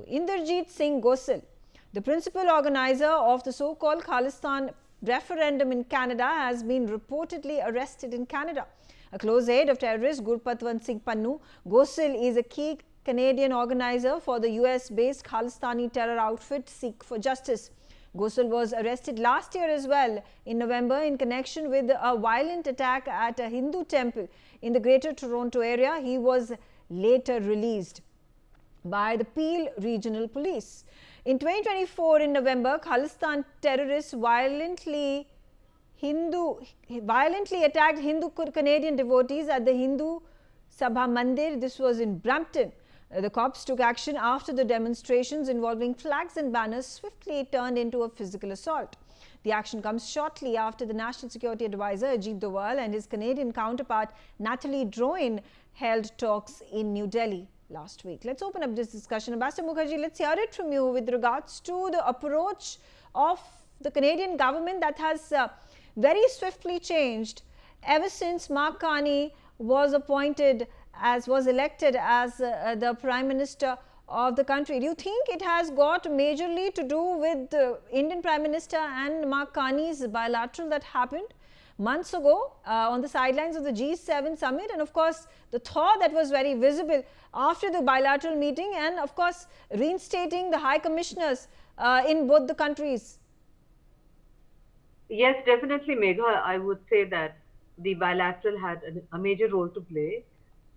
Inderjit Singh Gosal, the principal organizer of the so-called Khalistan referendum in Canada, has been reportedly arrested in Canada. A close aide of terrorist Gurpatwant Singh Pannu, Gosal is a key Canadian organizer for the US-based Khalistani terror outfit Sikh for Justice. Gosal was arrested last year as well in November in connection with a violent attack at a Hindu temple in the Greater Toronto area. He was later released by the Peel Regional Police. In 2024, in November, Khalistan terrorists violently attacked Hindu Canadian devotees at the Hindu Sabha Mandir. This was in Brampton. The cops took action after the demonstrations involving flags and banners swiftly turned into a physical assault. The action comes shortly after the National Security Advisor Ajit Doval and his Canadian counterpart Natalie Drouin held talks in New Delhi last week. Let's open up this discussion. Ambassador Mukherjee, let's hear it from you with regards to the approach of the Canadian government that has very swiftly changed ever since Mark Carney was elected as the Prime Minister of the country. Do you think it has got majorly to do with the Indian Prime Minister and Mark Carney's bilateral that happened months ago on the sidelines of the G7 summit, and of course the thaw that was very visible after the bilateral meeting, and of course reinstating the high commissioners in both the countries? Yes, definitely, Megha. I would say that the bilateral had a major role to play,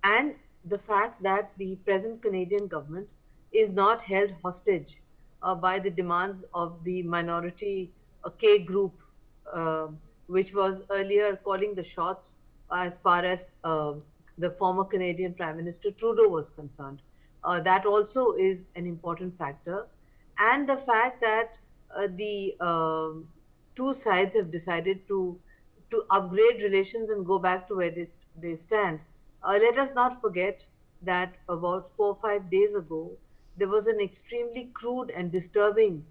and the fact that the present Canadian government is not held hostage by the demands of the minority K group, which was earlier calling the shots as far as the former Canadian Prime Minister Trudeau was concerned. That also is an important factor. And the fact that the two sides have decided to upgrade relations and go back to where they stand. Let us not forget that about 4 or 5 days ago, there was an extremely crude and disturbing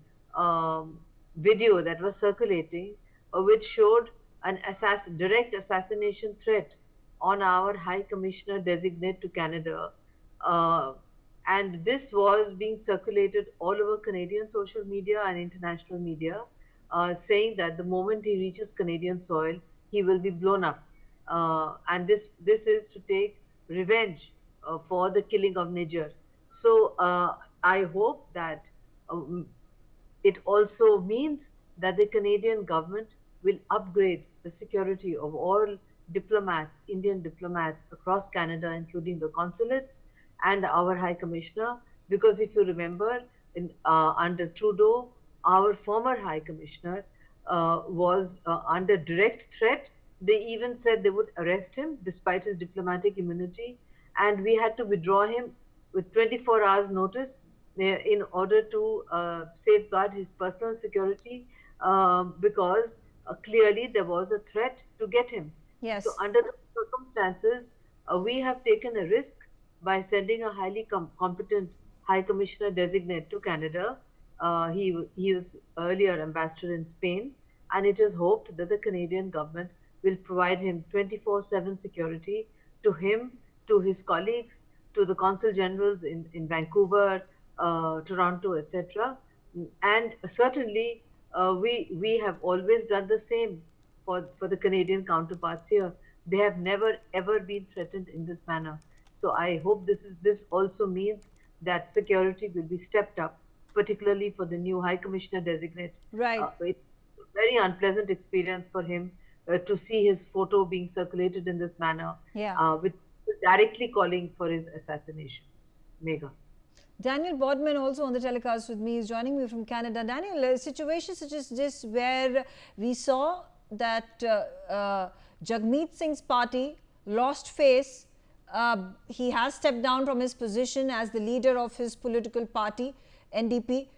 video that was circulating, which showed an direct assassination threat on our High Commissioner designate to Canada. And this was being circulated all over Canadian social media and international media, saying that the moment he reaches Canadian soil, he will be blown up. And this is to take revenge for the killing of Niger. So I hope that it also means that the Canadian government will upgrade the security of all diplomats, Indian diplomats across Canada, including the consulates and our High Commissioner. Because if you remember, under Trudeau, our former High Commissioner was under direct threat. They even said they would arrest him despite his diplomatic immunity, and we had to withdraw him with 24 hours notice in order to safeguard his personal security, because clearly there was a threat to get him. Yes. So under the circumstances, we have taken a risk by sending a highly competent High Commissioner designate to Canada. He was earlier ambassador in Spain, and it is hoped that the Canadian government will provide him 24/7 security to him, to his colleagues, to the consul generals in Vancouver, Toronto, etc. And certainly, we have always done the same for the Canadian counterparts here. They have never ever been threatened in this manner. So I hope this also means that security will be stepped up, particularly for the new High Commissioner designate. Right. It's a very unpleasant experience for him to see his photo being circulated in this manner, with directly calling for his assassination. Megha. Daniel Bodman, also on the telecast with me, is joining me from Canada. Daniel, a situation such as this where we saw that Jagmeet Singh's party lost face. He has stepped down from his position as the leader of his political party, NDP.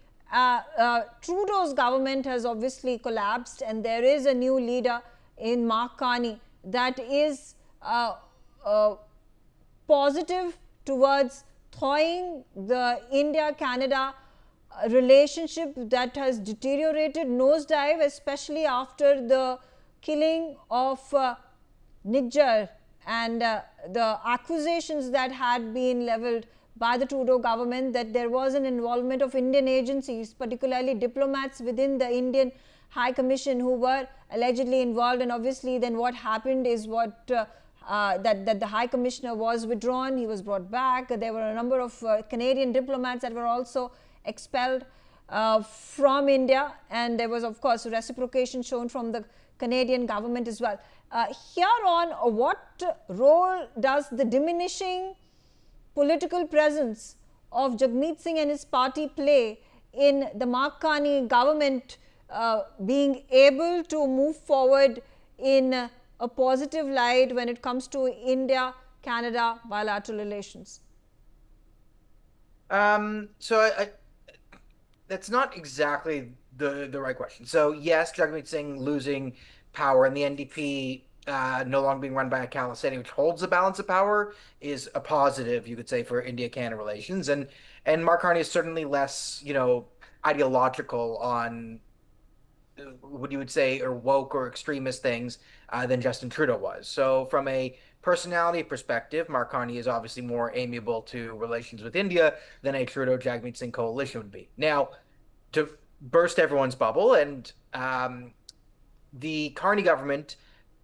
Trudeau's government has obviously collapsed, and there is a new leader in Mark Carney that is positive towards thawing the India-Canada relationship that has deteriorated nosedive, especially after the killing of Niger and the accusations that had been leveled by the Trudeau government that there was an involvement of Indian agencies, particularly diplomats within the Indian High Commission who were allegedly involved. And obviously then what happened is that the High Commissioner was withdrawn, he was brought back. There were a number of Canadian diplomats that were also expelled from India, and there was of course reciprocation shown from the Canadian government as well. Here on, what role does the diminishing political presence of Jagmeet Singh and his party play in the Mark Carney government being able to move forward in a positive light when it comes to India-Canada bilateral relations? That's not exactly the right question. So yes, Jagmeet Singh losing power and the NDP no longer being run by a Khalistani, which holds the balance of power, is a positive, you could say, for India-Canada relations. And Mark Carney is certainly less, ideological on what you would say are woke or extremist things than Justin Trudeau was. So from a personality perspective, Mark Carney is obviously more amiable to relations with India than a Trudeau-Jagmeet Singh coalition would be. Now, to burst everyone's bubble, and the Carney government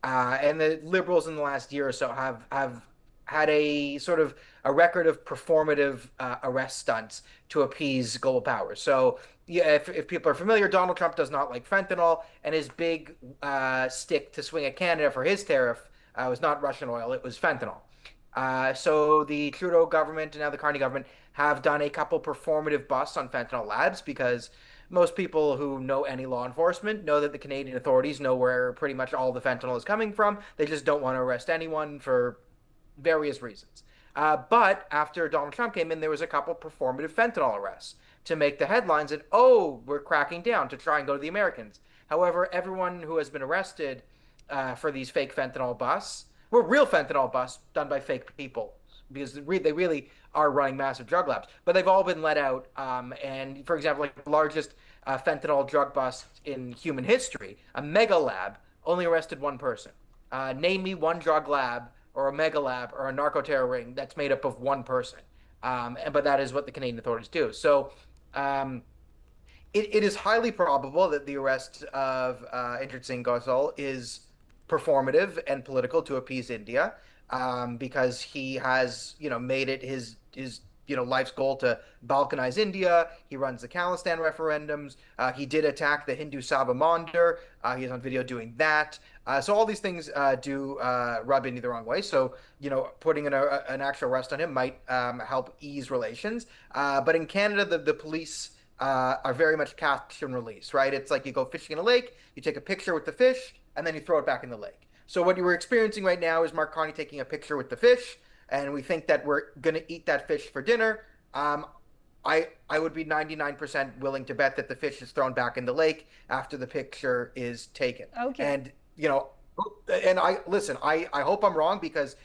and the Liberals in the last year or so have had a sort of a record of performative arrest stunts to appease global powers. So yeah, if people are familiar, Donald Trump does not like fentanyl, and his big stick to swing at Canada for his tariff was not Russian oil, it was fentanyl. So the Trudeau government and now the Carney government have done a couple performative busts on fentanyl labs, because most people who know any law enforcement know that the Canadian authorities know where pretty much all the fentanyl is coming from. They just don't want to arrest anyone for various reasons. But after Donald Trump came in, there was a couple performative fentanyl arrests to make the headlines that, oh, we're cracking down to try and go to the Americans. However, everyone who has been arrested for these fake fentanyl busts were real fentanyl busts done by fake people, because they really are running massive drug labs. But they've all been let out. And for example, like the largest fentanyl drug bust in human history, a mega lab, only arrested one person. Name me one drug lab or a mega lab or a narco-terror ring that's made up of one person. But that is what the Canadian authorities do. So it is highly probable that the arrest of Inderjit Singh Gosal is performative and political to appease India, because he has, made it his life's goal to balkanize India. He runs the Khalistan referendums. He did attack the Hindu Sabha Mandir. He is on video doing that. So all these things do rub India the wrong way. So, putting an actual arrest on him might help ease relations. But in Canada, the police are very much catch and release, right? It's like you go fishing in a lake, you take a picture with the fish, and then you throw it back in the lake. So what you were experiencing right now is Mark Carney taking a picture with the fish, and we think that we're going to eat that fish for dinner. I would be 99% willing to bet that the fish is thrown back in the lake after the picture is taken. Okay. And, I hope I'm wrong, because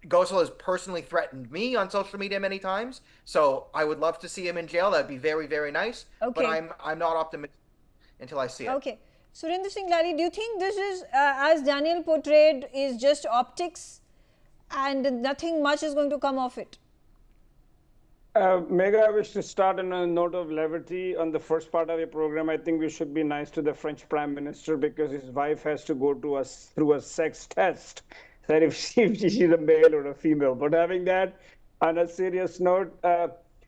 Gosal has personally threatened me on social media many times. So I would love to see him in jail. That'd be very, very nice. Okay. But I'm not optimistic until I see it. Okay. Surinder Singh Lali, do you think this is, as Daniel portrayed, is just optics and nothing much is going to come of it? Megha, I wish to start on a note of levity. On the first part of your program, I think we should be nice to the French Prime Minister, because his wife has to go through a sex test, that if she's a male or a female. But having that, on a serious note,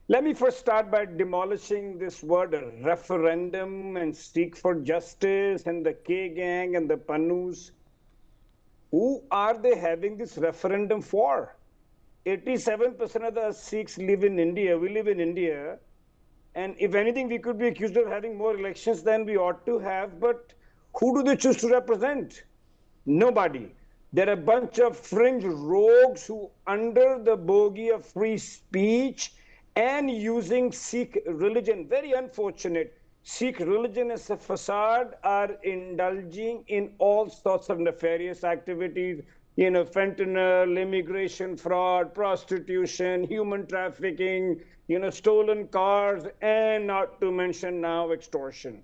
let me first start by demolishing this word referendum and seek for justice and the K-gang and the Pannus. Who are they having this referendum for? 87% of the Sikhs live in India. We live in India. And if anything, we could be accused of having more elections than we ought to have. But who do they choose to represent? Nobody. There are a bunch of fringe rogues who, under the bogey of free speech and using Sikh religion, very unfortunate, Sikh religion as a facade, are indulging in all sorts of nefarious activities, fentanyl, immigration fraud, prostitution, human trafficking, stolen cars, and not to mention now extortion.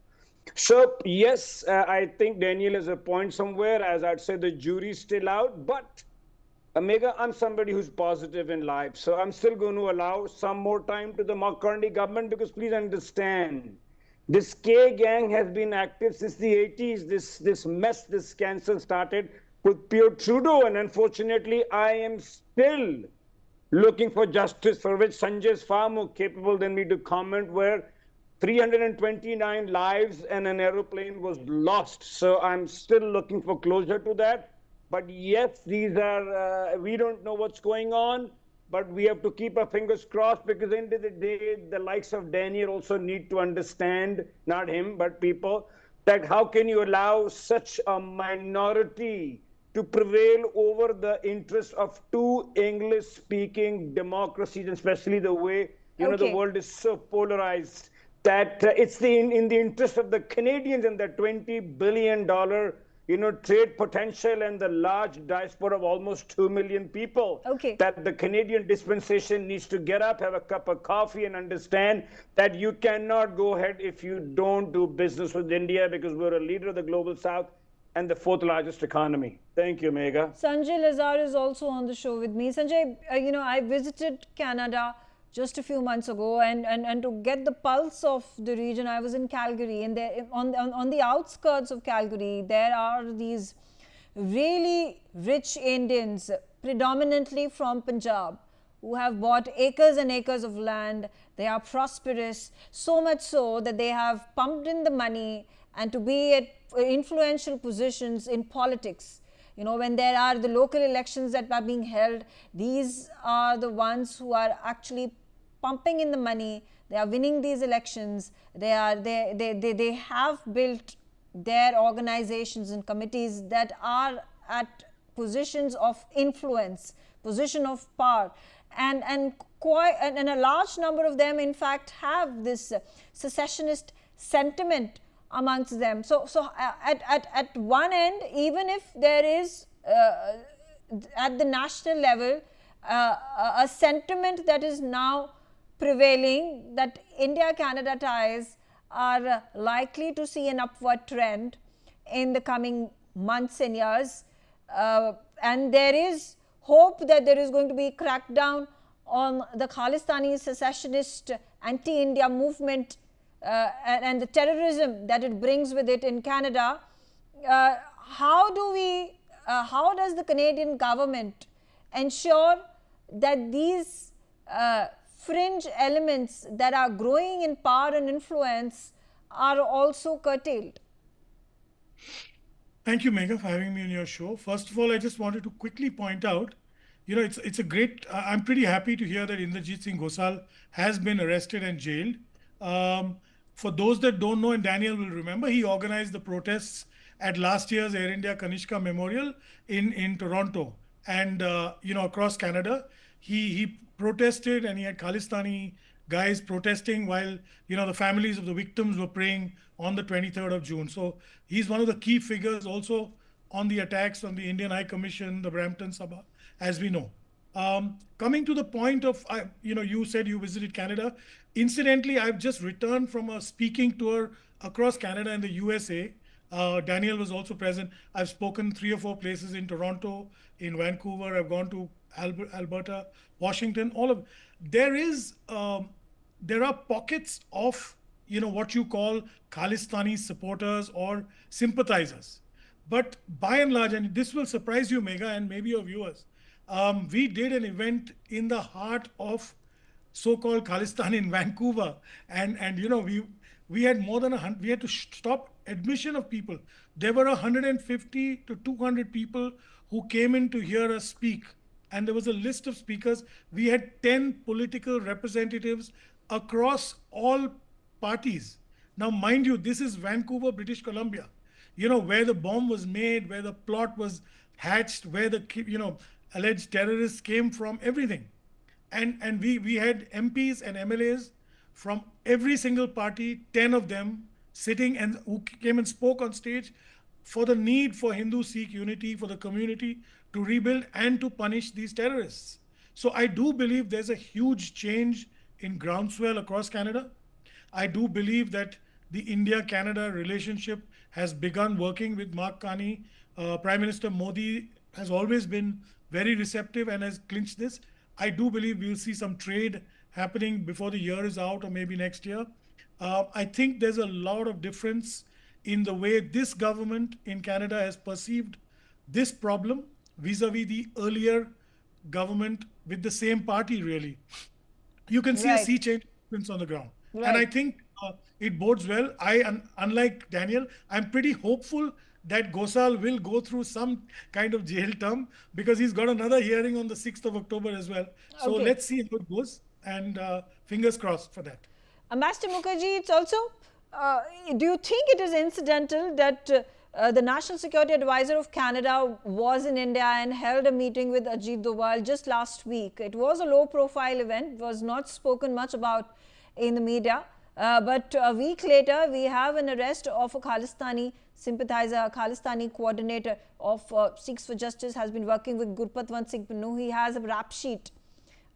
So yes, I think Daniel has a point somewhere. As I'd say, the jury's still out, but Omega, I'm somebody who's positive in life, so I'm still going to allow some more time to the Mark Carney government, because please understand, this K gang has been active since the 80s. This mess, this cancer started with Pierre Trudeau, and unfortunately, I am still looking for justice, for which Sanjay is far more capable than me to comment, where 329 lives and an aeroplane was lost. So I'm still looking for closure to that. But yes, these are, we don't know what's going on, but we have to keep our fingers crossed, because at the end of the day, the likes of Daniel also need to understand, not him, but people, that how can you allow such a minority to prevail over the interests of two English-speaking democracies, especially the way, the world is so polarized, that it's in the interest of the Canadians and the $20 billion trade potential and the large diaspora of almost 2 million people, that the Canadian dispensation needs to get up, have a cup of coffee, and understand that you cannot go ahead if you don't do business with India, because we're a leader of the global south and the fourth largest economy. Thank you, Megha. Sanjay Lazar is also on the show with me. Sanjay, I visited Canada just a few months ago, and to get the pulse of the region, I was in Calgary, and there on the outskirts of Calgary, there are these really rich Indians, predominantly from Punjab, who have bought acres and acres of land. They are prosperous, so much so that they have pumped in the money and to be at influential positions in politics. When there are the local elections that are being held, these are the ones who are actually pumping in the money. They are winning these elections. They have built their organizations and committees that are at positions of influence, position of power, and a large number of them, in fact, have this secessionist sentiment amongst them. So at one end, even if there is at the national level a sentiment that is now prevailing, that India-Canada ties are likely to see an upward trend in the coming months and years, and there is hope that there is going to be crackdown on the Khalistani secessionist anti-India movement and the terrorism that it brings with it in Canada. How does the Canadian government ensure that these fringe elements that are growing in power and influence are also curtailed? Thank you, Megha, for having me on your show. First of all, I just wanted to quickly point out, it's a great, I'm pretty happy to hear that Inderjit Singh Gosal has been arrested and jailed. For those that don't know, and Daniel will remember, he organized the protests at last year's Air India Kanishka Memorial in Toronto, and across Canada. He protested, and he had Khalistani guys protesting while the families of the victims were praying on the 23rd of June. So he's one of the key figures also on the attacks on the Indian High Commission, the Brampton Sabha, as we know. Coming to the point of, you said you visited Canada. Incidentally, I've just returned from a speaking tour across Canada and the USA. Daniel was also present. I've spoken 3 or 4 places in Toronto, in Vancouver. I've gone to Alberta, Washington. There are pockets of what you call Khalistani supporters or sympathizers. But by and large, and this will surprise you, Megha, and maybe your viewers, we did an event in the heart of so-called Khalistan in Vancouver, and we had more than we had to stop admission of people. There were 150 to 200 people who came in to hear us speak, and there was a list of speakers. We had 10 political representatives across all parties. Now, mind you, this is Vancouver, British Columbia, where the bomb was made, where the plot was hatched, where the alleged terrorists came from, everything. And we had MPs and MLAs from every single party, 10 of them, sitting, and who came and spoke on stage for the need for Hindu-Sikh unity, for the community to rebuild and to punish these terrorists. So I do believe there's a huge change in groundswell across Canada. I do believe that the India-Canada relationship has begun working with Mark Carney. Prime Minister Modi has always been very receptive and has clinched this. I do believe we'll see some trade happening before the year is out or maybe next year. I think there's a lot of difference in the way this government in Canada has perceived this problem vis-a-vis the earlier government with the same party, really. You can see a Right. sea change on the ground. And I Right. think it bodes well. Unlike Daniel, I'm pretty hopeful that Gosal will go through some kind of jail term because he's got another hearing on the 6th of October as well. So Okay. let's see how it goes, and fingers crossed for that. Ambassador Mukherjee, it's also, do you think it is incidental that the National Security Advisor of Canada was in India and held a meeting with Ajit Doval just last week? It was a low-profile event, was not spoken much about in the media. But a week later, we have an arrest of a Khalistani sympathizer, a Khalistani coordinator of Sikhs for Justice, has been working with Gurpatwant Singh Pannu. He has a rap sheet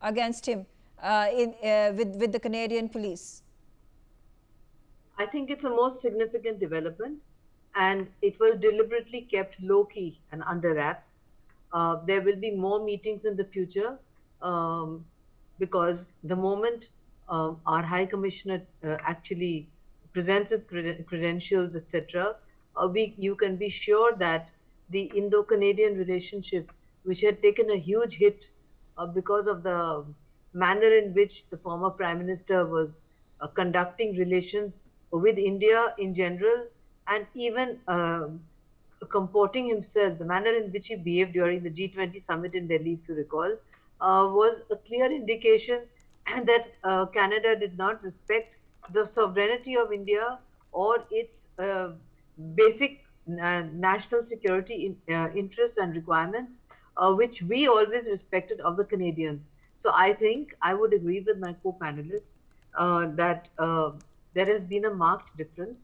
against him with the Canadian police. I think it's the most significant development, and it was deliberately kept low-key and under wraps. There will be more meetings in the future because the moment our High Commissioner actually presents his credentials, etc., you can be sure that the Indo-Canadian relationship, which had taken a huge hit because of the manner in which the former Prime Minister was conducting relations with India in general, and even comporting himself, the manner in which he behaved during the G20 summit in Delhi, if you recall, was a clear indication that Canada did not respect the sovereignty of India or its basic national security interests and requirements, which we always respected of the Canadians. So I think I would agree with my co-panelists that there has been a marked difference,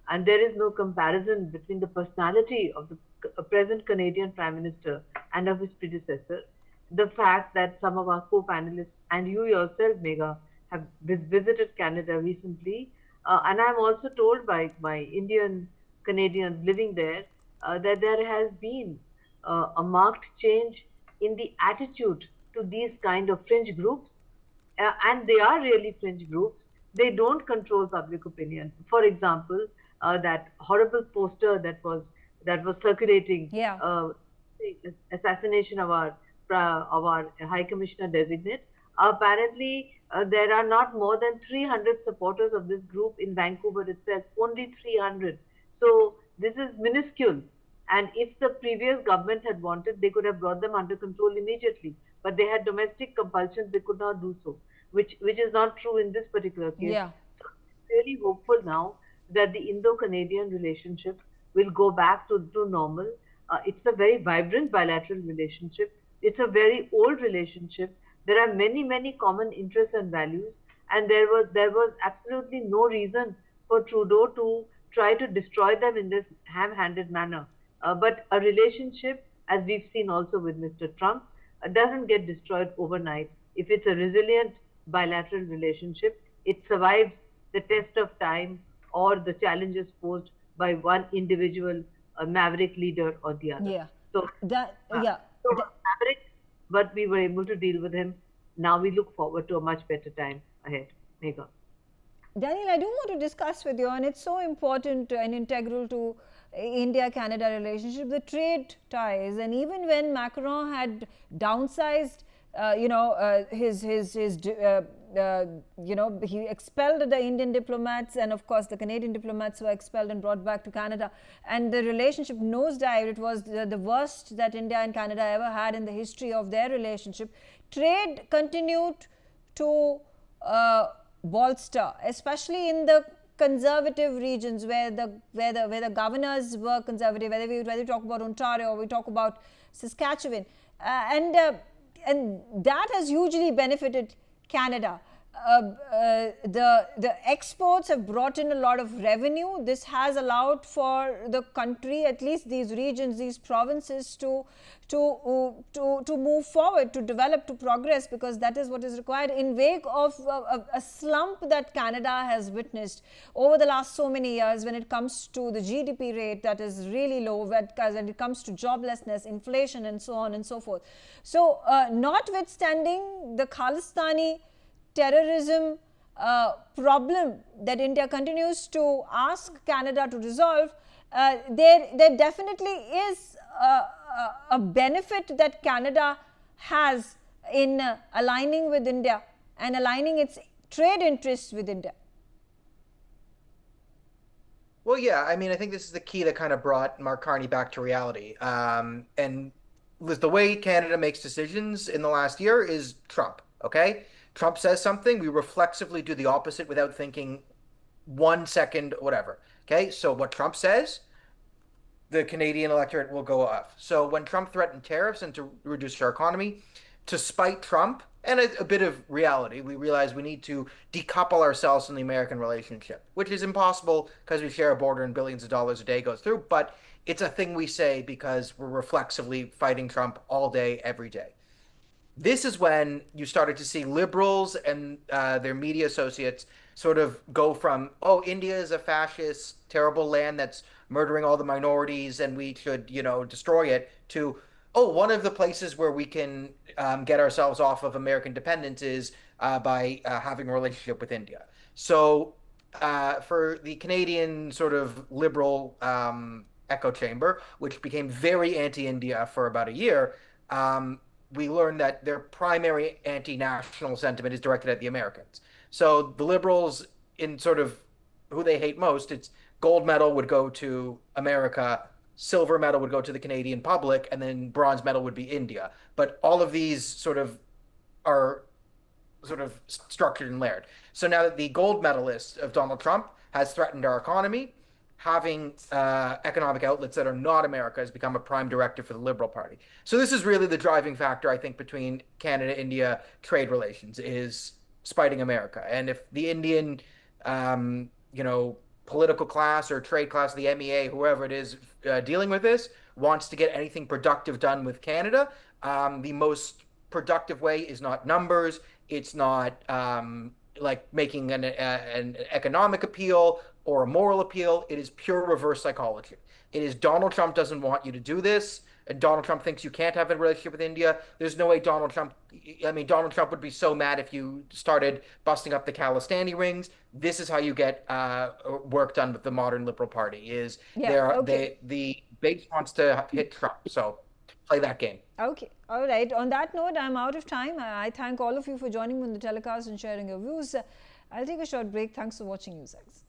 and there is no comparison between the personality of the present Canadian Prime Minister and of his predecessor. The fact that some of our co-panelists and you yourself, Megha, have visited Canada recently, and I'm also told by Indian Canadians living there that there has been a marked change in the attitude to these kind of fringe groups, and they are really fringe groups. They don't control public opinion. For example, that horrible poster that was circulating, Yeah. the assassination of our High Commissioner designate. Apparently, there are not more than 300 supporters of this group in Vancouver itself. Only 300. So this is minuscule. And if the previous government had wanted, they could have brought them under control immediately. But they had domestic compulsions; they could not do so, which is not true in this particular case. Yeah. So I'm really hopeful now that the Indo-Canadian relationship will go back to normal. It's a very vibrant bilateral relationship. It's a very old relationship. There are many common interests and values, and there was absolutely no reason for Trudeau to try to destroy them in this ham-handed manner. But a relationship, as we've seen also with Mr. Trump, doesn't get destroyed overnight. If it's a resilient bilateral relationship, it survives the test of time or the challenges posed by one individual maverick leader or the other. Yeah. So maverick, but we were able to deal with him. Now we look forward to a much better time ahead. Megha. Daniel, I do want to discuss with you, and it's so important and integral to India-Canada relationship, the trade ties. And even when Macron had downsized, he expelled the Indian diplomats, and of course the Canadian diplomats were expelled and brought back to Canada, and the relationship nosedived. It was the worst that India and Canada ever had in the history of their relationship. Trade continued to bolster, especially in the conservative regions where the governors were conservative, whether we talk about Ontario or we talk about Saskatchewan, and that has hugely benefited Canada. the exports have brought in a lot of revenue. This has allowed for the country, at least these regions, these provinces, to move forward, to develop, to progress, because that is what is required in wake of a slump that Canada has witnessed over the last so many years when it comes to the GDP rate that is really low, when it comes to joblessness, inflation, and so on and so forth. So notwithstanding the Khalistani terrorism problem that India continues to ask Canada to resolve, there definitely is a benefit that Canada has in aligning with India and aligning its trade interests with India. Well, yeah, I mean, I think this is the key that kind of brought Mark Carney back to reality. And the way Canada makes decisions in the last year is Trump, okay? Trump says something, we reflexively do the opposite without thinking 1 second, whatever. Okay, so what Trump says, the Canadian electorate will go off. So when Trump threatened tariffs and to reduce our economy, to spite Trump and a bit of reality, we realized we need to decouple ourselves from the American relationship, which is impossible because we share a border and billions of dollars a day goes through. But it's a thing we say because we're reflexively fighting Trump all day, every day. This is when you started to see liberals and their media associates sort of go from, oh, India is a fascist, terrible land that's murdering all the minorities and we should, destroy it, to, oh, one of the places where we can get ourselves off of American dependence is by having a relationship with India. So for the Canadian sort of liberal echo chamber, which became very anti-India for about a year, we learned that their primary anti-national sentiment is directed at the Americans. So the liberals, in sort of who they hate most, it's gold medal would go to America, silver medal would go to the Canadian public, and then bronze medal would be India. But all of these sort of are sort of structured and layered. So now that the gold medalist of Donald Trump has threatened our economy, having economic outlets that are not America has become a prime directive for the Liberal Party. So this is really the driving factor, I think, between Canada-India trade relations, is spiting America. And if the Indian, political class or trade class, the MEA, whoever it is dealing with this, wants to get anything productive done with Canada, the most productive way is not numbers. It's not like making an economic appeal or a moral appeal. It is pure reverse psychology. It is Donald Trump doesn't want you to do this, and Donald Trump thinks you can't have a relationship with India. There's no way Donald Trump would be so mad if you started busting up the Khalistani rings. This is how you get work done with the modern Liberal Party, is the base wants to hit Trump. So play that game. Okay. All right. On that note, I'm out of time. I thank all of you for joining me on the telecast and sharing your views. I'll take a short break. Thanks for watching NewsX.